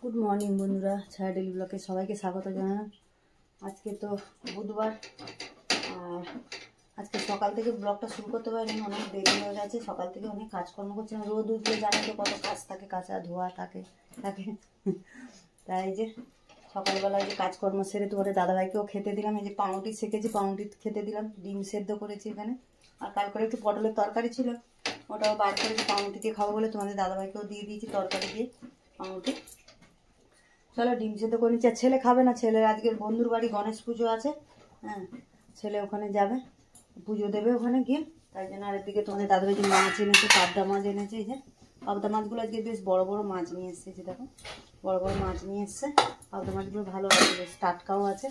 Good morning বন্ধুরা, ছায়া daily ব্লগে সবাইকে স্বাগত জানালাম। আজকে তো বুধবার, আর আজকে সকাল থেকে ব্লগটা শুরু করতে পারিনি, অনেক দেরি হয়ে গেছে। সকাল থেকে অনেক কাজকর্ম করছিলাম। রোদ উঠলে জানে তো কত কাজ থাকে, কাঁচা ধোয়া থাকে। তাই যে সকালবেলা যে কাজকর্ম সেরে তোমাদের দাদাভাইকেও খেতে দিলাম। এই যে পাউরুটি সেকেছি, পাউরুটি খেতে দিলাম, ডিম সেদ্ধ করেছি এখানে। আর কাল করে একটু পটলের তরকারি ছিল, ওটাও বার করেছি পাউরুটি দিয়ে খাবো বলে তোমাদের দাদাভাইকেও দিয়ে দিয়েছি তরকারি দিয়ে পাউরুটি। চলো ডিম সেদ্ধ করে নিচ্ছি। আর ছেলে খাবে না, ছেলের আজকের বন্ধুর বাড়ি গণেশ পুজো আছে। হ্যাঁ, ছেলে ওখানে যাবে, পুজো দেবে ওখানে গিয়ে। তাই জন্য আর এদিকে তোমাদের দাদাভাই যে মাছ এনেছে, পাবদা মাছ এনেছে। এই যে পাবদা মাছগুলো আজকে বেশ বড় বড় মাছ নিয়ে এসছে। যে দেখো বড় বড় মাছ নিয়ে এসছে। পাবদা মাছগুলো ভালো আছে, বেশ টাটকাও আছে।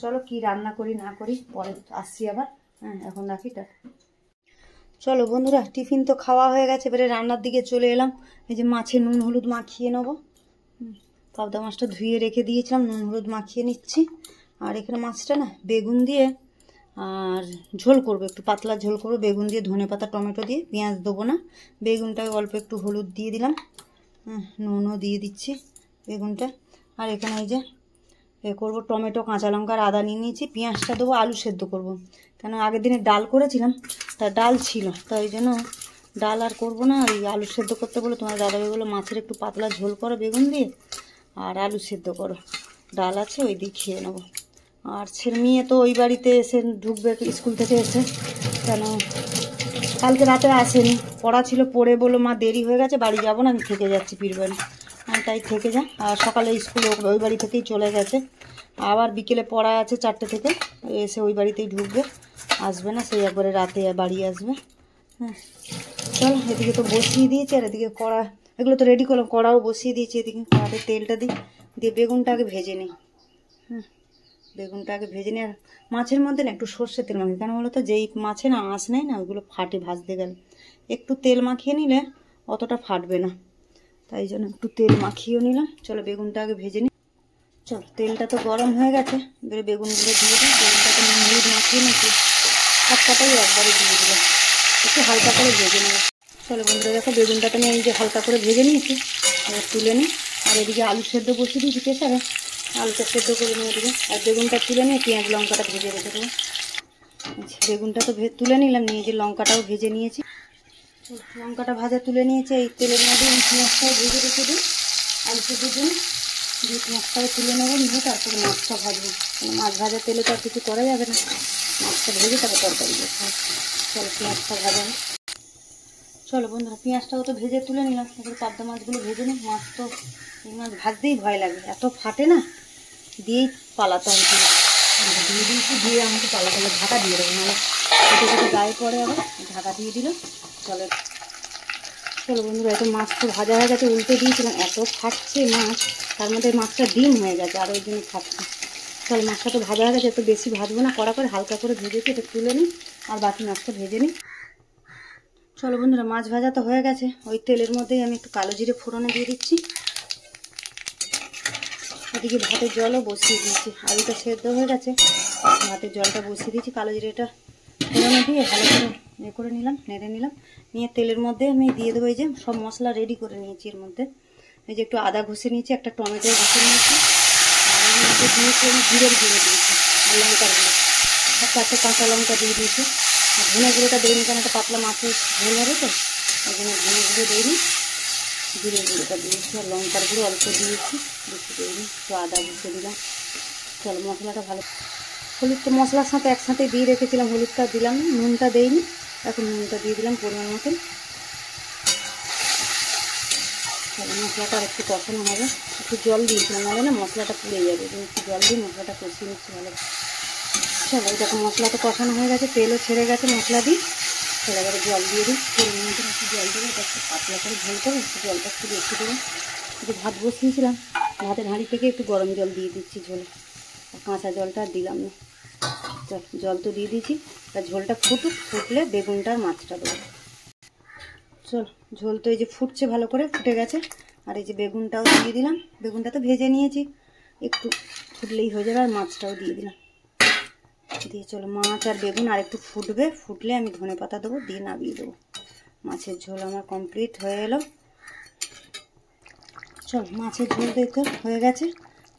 চলো কি রান্না করি না করি পরে আসছি আবার। হ্যাঁ, এখন রাখি। চলো বন্ধুরা, টিফিন তো খাওয়া হয়ে গেছে, এবারে রান্নার দিকে চলে এলাম। এই যে মাছে নুন হলুদ মাখিয়ে নেবো। পাবদা মাছটা ধুয়ে রেখে দিয়েছিলাম, নুন হলুদ মাখিয়ে নিচ্ছি। আর এখানে মাছটা না বেগুন দিয়ে আর ঝোল করবো, একটু পাতলা ঝোল করবো বেগুন দিয়ে, ধনেপাতা টমেটো দিয়ে, পেঁয়াজ দেবো না। বেগুনটাকে অল্প একটু হলুদ দিয়ে দিলাম, নুনও দিয়ে দিচ্ছি বেগুনটা। আর এখানে এই যে করবো টমেটো কাঁচা লঙ্কা আর আদা নিয়ে নিয়েছি। পেঁয়াজটা দেবো, আলু সেদ্ধ করব। কেন আগের দিনে ডাল করেছিলাম, তা ডাল ছিল, তাই জন্য ডাল আর করবো না। আর এই আলু সেদ্ধ করতে বলে তোমার দাদাভাই বলে মাছের একটু পাতলা ঝোল করো বেগুন দিয়ে আর আলু সেদ্ধ করো, ডাল আছে ওই দিয়ে খেয়ে নেবো। আর ছেলে মেয়ে তো ওই বাড়িতে এসে ঢুকবে স্কুল থেকে এসে, কেন কালকে রাতে আসেনি, পড়া ছিল, পড়ে বললো মা দেরি হয়ে গেছে বাড়ি যাবো না, আমি থেকে যাচ্ছি পীর বাড়ি। আমি তাই থেকে যা। আর সকালে স্কুল ওই বাড়ি থেকেই চলে গেছে, আবার বিকেলে পড়া আছে 4টে থেকে, এসে ওই বাড়িতেই ঢুকবে, আসবে না, সেই একবারে রাতে বাড়ি আসবে। হ্যাঁ চলো, এদিকে তো বসিয়ে দিয়েছি। আর এদিকে কড়া, এগুলো তো রেডি করলাম, কড়াও বসিয়ে দিয়েছি। এদিকে কড়াতে তেলটা দিই, দিয়ে বেগুনটা আগে ভেজে নিই। বেগুনটা আগে ভেজে নিই। আর মাছের মধ্যে না একটু সর্ষের তেল মাখি, কেন বলো তো, যেই মাছে না আঁশ নেই না, ওইগুলো ফাটে ভাজতে গেলে। একটু তেল মাখিয়ে নিলে অতটা ফাটবে না, তাই জন্য একটু তেল মাখিয়েও নিলাম। চলো বেগুনটা আগে ভেজে নিই। চলো তেলটা তো গরম হয়ে গেছে, এবারে বেগুনগুলো দিয়ে দিই। বেগুনটাকে নুন হলুদ মাখিয়ে নিচ্ছি, সব কটাই একবারে দিয়ে দিলাম, একটু হালকা করে ভেজে নেব। চলো বন্ধুরা দেখো, বেগুনটাকে আমি এই যে হালকা করে ভেজে নিয়েছি, এবার তুলে নিই। আর এদিকে আলু সেদ্ধ বসিয়ে দিয়েছি প্রেসারে, আলুটা সেদ্ধ করে নিয়ে দেবো। আর বেগুনটা তুলে নিয়ে পেঁয়াজ লঙ্কাটা ভেজে রেখে দেবো। বেগুনটা তো তুলে নিলাম, নিয়ে যে লঙ্কাটাও ভেজে নিয়েছি। লঙ্কাটা ভাজা তুলে নিয়েছি, এই তেলের মধ্যে পেঁয়াজটাও ভেজে রেখে দিই আলু সেদ্ধর জন্য। দিয়ে পেঁয়াজটাও তুলে নেবো, নিয়ে তারপরে মাছটা ভাজবো। মাছ ভাজা তেলে তো আর কিছু করা যাবে না, মাছটা ভেজে তারপর তরকারি দেবো। চলো পেঁয়াজটা ভাজা। চলো বন্ধুরা, পেঁয়াজটাও তো ভেজে তুলে নিলাম, এবার পাবদা মাছগুলো ভেজে নিই। মাছ তো এই মাছ ভাজতেই ভয় লাগে, এত ফাটে না, দিয়েই পালাতে হবে। দিয়ে দিয়েছি, দিয়ে আমাকে পালাতে হবে, ঢাকা দিয়ে দেবো, নাহলে কেটে কেটে গায়ে পড়ে আবার। ঢাকা দিয়ে দিল। চলো চলো বন্ধুরা, এত মাছ তো ভাজা হয়ে গেছে, উল্টে দিয়েছিলাম, এত ফাটছে মাছ, তার মধ্যে মাছটা ডিম হয়ে গেছে, আর ওই জন্য ফাটছে। চলো মাছটা তো ভাজা হয়ে গেছে, এত বেশি ভাজবো না, কড়া করে হালকা করে ভেজেছি, এটা তুলে নিই আর বাকি মাছটা ভেজে নিই। চলো বন্ধুরা, মাছ ভাজা তো হয়ে গেছে, ওই তেলের মধ্যেই আমি একটু কালো জিরে ফোড়নে দিয়ে দিচ্ছি। ওদিকে ভাতের জলও বসিয়ে দিয়েছি, আলুটা সেদ্ধ হয়ে গেছে, ভাতের জলটা বসিয়ে দিয়েছি। কালো জিরেটা ফোড়নে দিয়ে ভালো করে করে নিলাম, নেড়ে নিলাম। নিয়ে তেলের মধ্যে আমি দিয়ে দেবো, এই যে সব মশলা রেডি করে নিয়েছি। এর মধ্যে এই যে একটু আদা ঘষে নিয়েছি, একটা টমেটো ঘষে নিয়েছি, আর এর মধ্যে দিয়েছি আমি জিরের গুঁড়ো দিয়েছি, আর লঙ্কার গুঁড়ো, আর 4টে কাঁচা লঙ্কা দিয়ে দিয়েছি। আর ধনে গুঁড়োটা দিইনি, কারণ একটা পাতলা মাছের ঝোল হবে তো, ওই জন্য ধনে গুঁড়ো দিইনি, জিরের গুঁড়োটা দিয়েছি। আর লঙ্কার গুঁড়ো অল্প দিয়েছি, বেশি দিইনি। একটু আদা ঘষে দিলাম। চলো মশলাটা ভালো, হলুদ তো মশলার সাথে একসাথে দিয়ে রেখেছিলাম, হলুদটা দিলাম না, নুনটা দেইনি, এখন নুনটা দিয়ে দিলাম পরিমাণ মতন। তাহলে মশলাটা আর একটু কষানো হবে, একটু জল দিয়েছিলাম, নাহলে না মশলাটা পুড়ে যাবে, একটু জল দিয়ে মশলাটা কষিয়ে নিচ্ছি ভালো। চলো এই দেখো মশলাটা কষানো হয়ে গেছে, তেলও ছেড়ে গেছে মশলা দিই। চলো এবারে জল দিয়ে দিই, পরিমাণ মতন একটু জল দেবো, এটা একটু পাতলা করে ঝোল করে একটু জলটা একটু বেশি দেবো। একটু ভাত বসিয়েছিলাম, ভাতের হাঁড়ি থেকে একটু গরম জল দিয়ে দিচ্ছি ঝোলে, কাঁচা জলটা আর দিলাম না। চল জল তো দিয়ে দিয়েছি, তা ঝোলটা ফুটুক, ফুটলে বেগুনটা আর মাছটা দেবো। চল ঝোল তো এই যে ফুটছে, ভালো করে ফুটে গেছে। আর এই যে বেগুনটাও দিয়ে দিলাম, বেগুনটা তো ভেজে নিয়েছি, একটু ফুটলেই হয়ে যাবে। আর মাছটাও দিয়ে দিলাম, দিয়ে চলো মাছ আর বেগুন আর একটু ফুটবে, ফুটলে আমি ধনেপাতা দেবো, দিয়ে নামিয়ে দেবো। মাছের ঝোল আমার কমপ্লিট হয়ে এলো। চল মাছের ঝোল দেখতে হয়ে গেছে।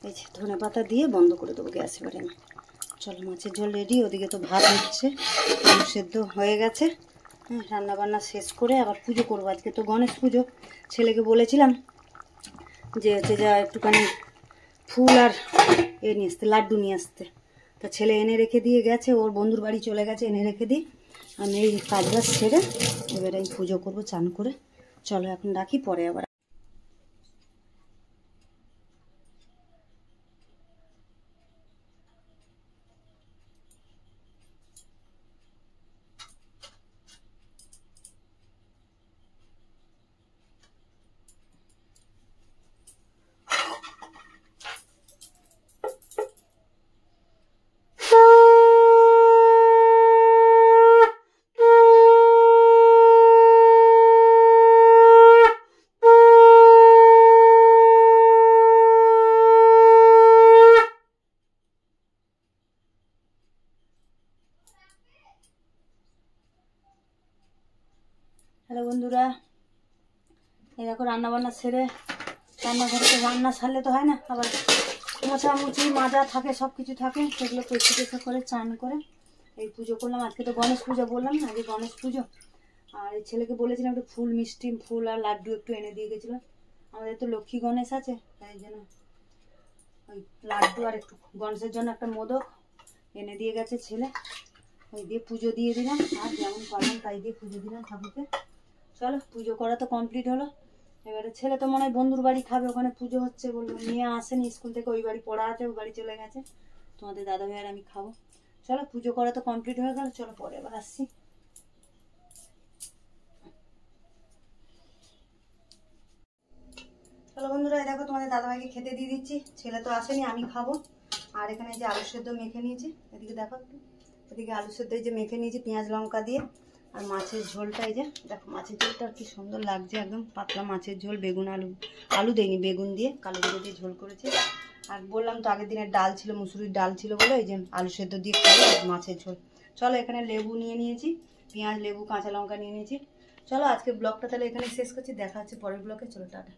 এই যে ধনে পাতা দিয়ে বন্ধ করে দেবো গ্যাস এবারে আমি। চলো মাছের ঝোল রেডি, ওদিকে তো ভাত হচ্ছে, আলু সেদ্ধ হয়ে গেছে। হ্যাঁ, রান্নাবান্না শেষ করে আবার পুজো করবো। আজকে তো গণেশ পুজো। ছেলেকে বলেছিলাম যে হচ্ছে যা একটুখানি ফুল আর নিয়ে আসতে, লাড্ডু নিয়ে আসতে। তা ছেলে এনে রেখে দিয়ে গেছে, ওর বন্ধুর বাড়ি চলে গেছে, এনে রেখে দিই। আমি এই কাজবাজ সেরে এবারে আমি পুজো করবো চান করে। চলো এখন রাখি, পরে আবার। হ্যালো বন্ধুরা, এরকম রান্নাবান্না সেরে, রান্নাঘরে তো রান্না সারলে তো হয় না, আবার মোছামুছি মাজা থাকে, সব কিছু থাকে, সেগুলো পরিষ্কার করে চান করে এই পুজো করলাম। আজকে তো গণেশ পুজো, বললাম না আজকে গণেশ পুজো। আর এই ছেলেকে বলেছিলাম একটু ফুল, মিষ্টি ফুল আর লাড্ডু একটু এনে দিয়ে গেছিলাম। আমাদের তো লক্ষ্মী গণেশ আছে, তাই জন্য ওই লাড্ডু আর একটু গণেশের জন্য একটা মোদক এনে দিয়ে গেছে ছেলে। ওই দিয়ে পুজো দিয়ে দিলাম, আর যেমন পারলাম তাই দিয়ে পুজো দিলাম ঠাকুরকে। চলো পুজো করা তো কমপ্লিট হলো। এবারে ছেলে তো মনে হয় বন্ধুর বাড়ি খাবে, ওখানে পুজো হচ্ছে বললো, নিয়ে আসেনি স্কুল থেকে, ওই বাড়ি পড়া আছে, ওই বাড়ি চলে গেছে। তোমাদের দাদা ভাই আর আমি খাবো। চলো পুজো করা তো কমপ্লিট হয়ে গেল, চলো পরে আবার আসছি। চলো বন্ধুরা, দেখো তোমাদের দাদাভাইকে খেতে দিয়ে দিচ্ছি। ছেলে তো আসেনি, আমি খাবো। আর এখানে যে আলু সেদ্ধ মেখে নিয়েছি, এদিকে দেখো একটু, এদিকে আলু সেদ্ধ এই যে মেখে নিয়েছি পেঁয়াজ লঙ্কা দিয়ে। আর মাছের ঝোলটা এই যে দেখো, মাছের ঝোলটা কি সুন্দর লাগছে, একদম পাতলা মাছের ঝোল, বেগুন আলু, আলু দেয়নি, বেগুন দিয়ে কালো জিরে দিয়ে ঝোল করেছি। আর বললাম তো আগের দিনের ডাল ছিল, মুসুরির ডাল ছিল বলে এই যে আলু সেদ্ধ দিয়ে খাবো আর মাছের ঝোল। চলো এখানে লেবু নিয়ে নিয়েছি, পেঁয়াজ, লেবু, কাঁচা লঙ্কা নিয়ে নিয়েছি। চলো আজকে ব্লগটা তাহলে এখানে শেষ করছি, দেখা হচ্ছে পরের ব্লগে। চলো টাটা।